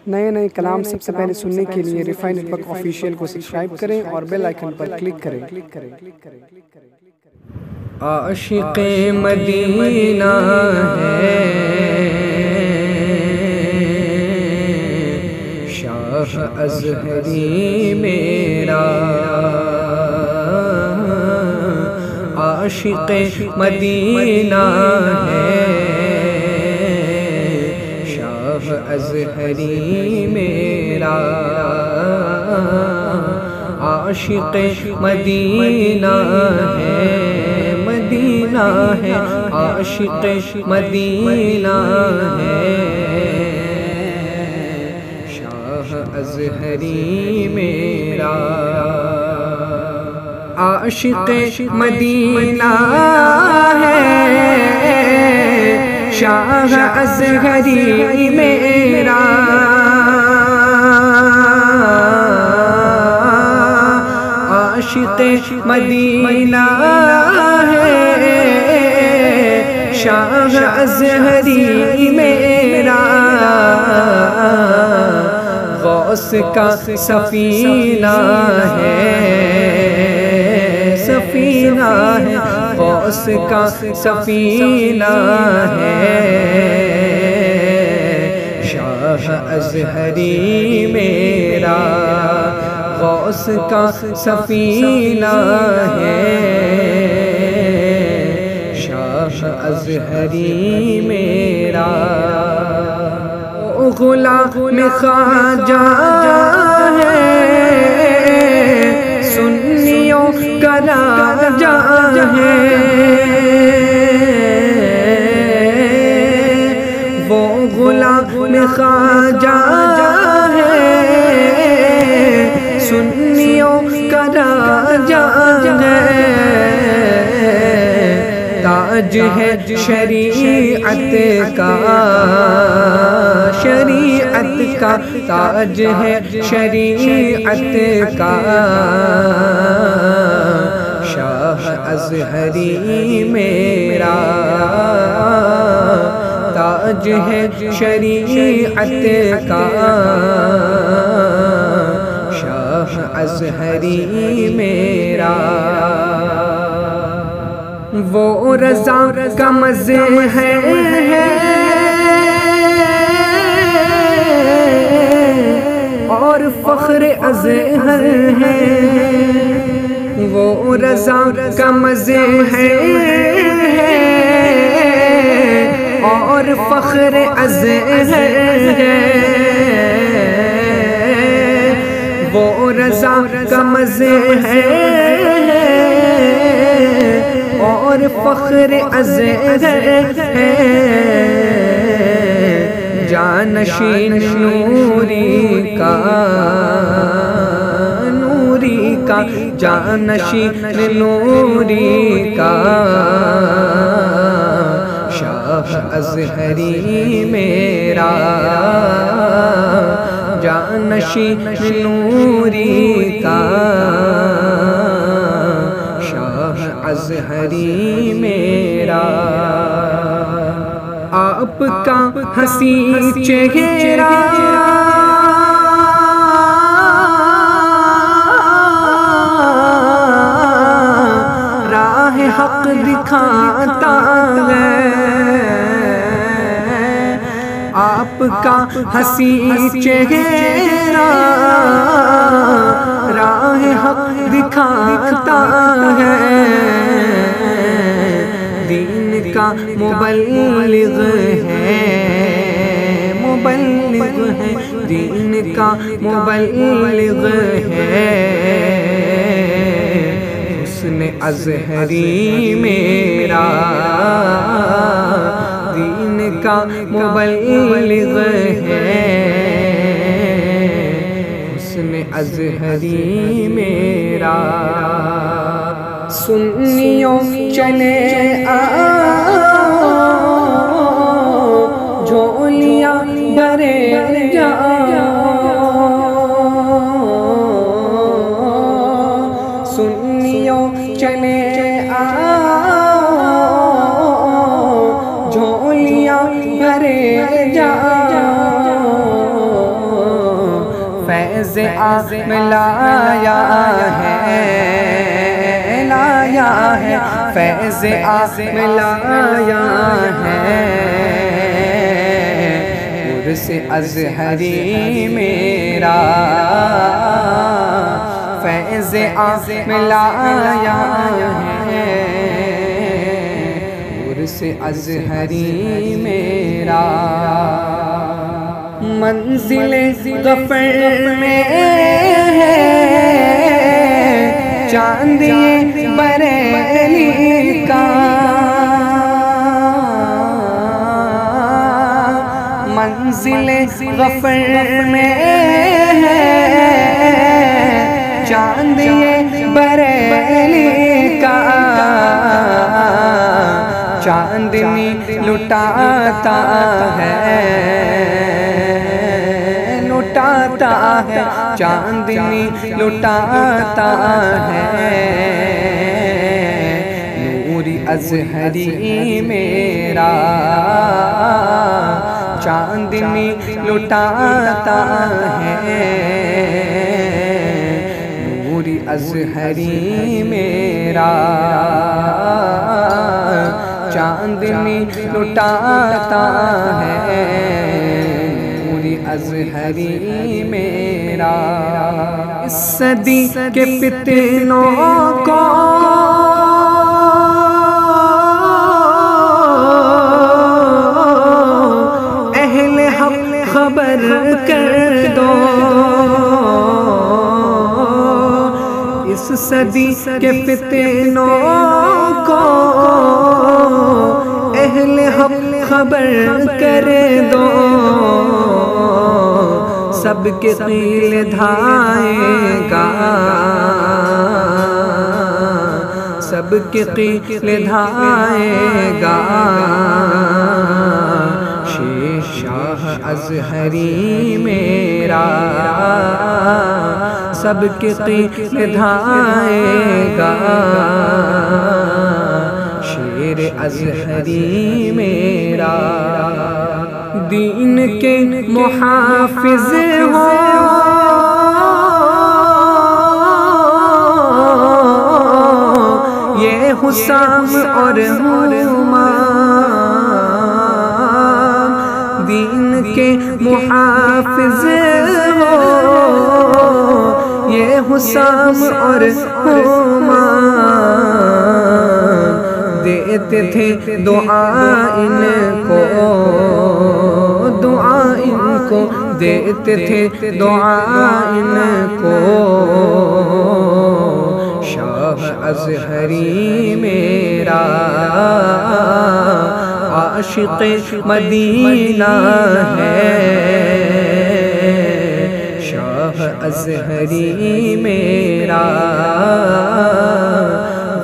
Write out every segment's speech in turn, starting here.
نئے نئے کلام سب سے پہلے سننے کے لیے ریفائن نیٹ ورک آفیشیل کو سبسکرائب کریں اور بیل آئیکن پر کلک کریں۔ عاشق مدینہ ہے شاہ ازہری میرا، عاشق مدینہ ہے شاہ ازہری میرا، عاشق مدینہ ہے، مدینہ ہے، عاشق مدینہ ہے شاہ ازہری میرا، عاشق مدینہ ہے شاہ ازہری میرا، عاشق مدینہ ہے شاہ ازہری میرا، غوث کا سفینہ ہے، سفینہ ہے، غوث کا سفینہ ہے شاہ ازہری میرا، غوث کا سفینہ ہے شاہ ازہری میرا، غلام خواجہ ہے سنیوں کا راجہ ہے، وہ غلام خواجہ سنیوں کا راجہ ہے، تاج ہے شریعت کا، شریعت کا تاج ہے شریعت کا شاہ ازہری میرا، تاج ہے شریعت کا شاہ ازہری میرا، وہ رضا کا مظہر ہے اور فخر ازہر ہے، وہ رضا کا مظہر ہے اور فخر ازہر ہے، وہ رضا کا مظہر ہے اور فخر ازہر ہے، جانشین نوری کا، نوری کا جانشین نوری کا شاہ ازہری میرا، جانشین نوری کا شاہ ازہری میرا، آپ کا حسین چہرہ راہ حق دکھاتا ہے، آپ کا حسین چہرہ راہ حق دکھاتا ہے، دین کا مبلغ ہے، مبلغ ہے، دین کا مبلغ ہے حسن ازہری میرا، دین کا مبلغ ہے حسن ازہری میرا، سنیوں چلے آؤ جھولیاں بھرے جاؤ، سنیوں چلے آؤ جھولیاں بھرے جاؤ، فیض عام لایا ہے، لایا ہے، فیض عام لایا ہے، عرس ازہری میرا فیض عام لایا ہے، عرس ازہری میرا، منزل غفر میں ہے چاند بریلی کا، منزل غفر میں ہے چاند بریلی کا، چاندنی لٹاتا ہے، لٹاتا ہے، چاندنی لٹاتا ہے، نور ازہری میرا چاندنی لٹاتا ہے، نور ازہری میرا چاندنی لٹاتا ہے، نور ازہری میرا، اس صدی کے فتنوں کو اہل حق خبر کر دو، اس صدی کے فتنوں کو اہل حق خبر کر دو، سب کے قیل دھائے گا، سب کے قیل دھائے گا، شاہ ازہری میرا سب کے قیل دھائے گا، شیر ازہری میرا، دین کے محافظ ہو یہ حسام اور ہمام، دین کے محافظ ہو یہ حسام اور ہمام، دیتے تھے دعا ان کو، دعا ان کو دیتے تھے دعا ان کو، شاہ ازہری میرا عاشق مدینہ ہے، شاہ ازہری میرا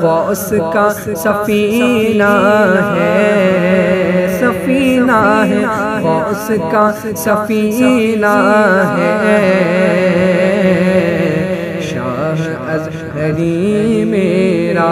غوث کا سفینہ ہے، سفینہ ہے، غوث کا سفینہ ہے، شاہ ازہری میرا۔